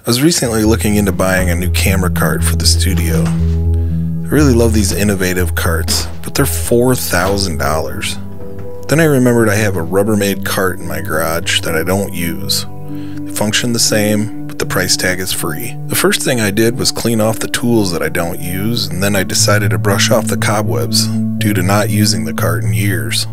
was recently looking into buying a new camera cart for the studio. I really love these innovative carts, but they're $4,000. Then I remembered I have a Rubbermaid cart in my garage that I don't use. They function the same, but the price tag is free. The first thing I did was clean off the tools that I don't use, and then I decided to brush off the cobwebs due to not using the cart in years.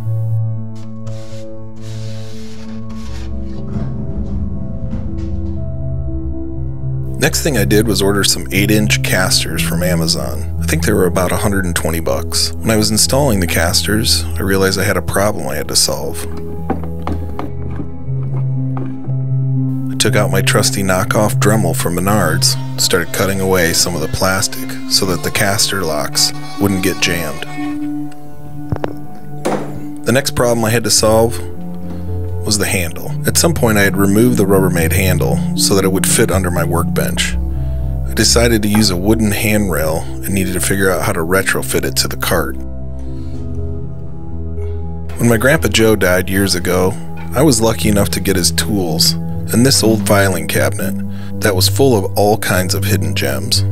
Next thing I did was order some 8-inch casters from Amazon. I think they were about 120 bucks. When I was installing the casters, I realized I had a problem I had to solve. I took out my trusty knockoff Dremel from Menards, started cutting away some of the plastic so that the caster locks wouldn't get jammed. The next problem I had to solve was the handle. At some point I had removed the Rubbermaid handle so that it would fit under my workbench. I decided to use a wooden handrail and needed to figure out how to retrofit it to the cart. When my Grandpa Joe died years ago, I was lucky enough to get his tools and this old filing cabinet that was full of all kinds of hidden gems.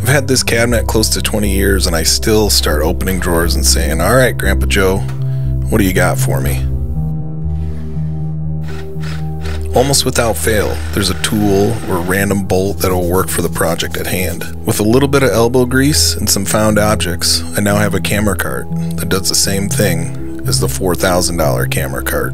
I've had this cabinet close to 20 years and I still start opening drawers and saying, "Alright, Grandpa Joe, what do you got for me?" Almost without fail, there's a tool or a random bolt that will work for the project at hand. With a little bit of elbow grease and some found objects, I now have a camera cart that does the same thing as the $4,000 camera cart.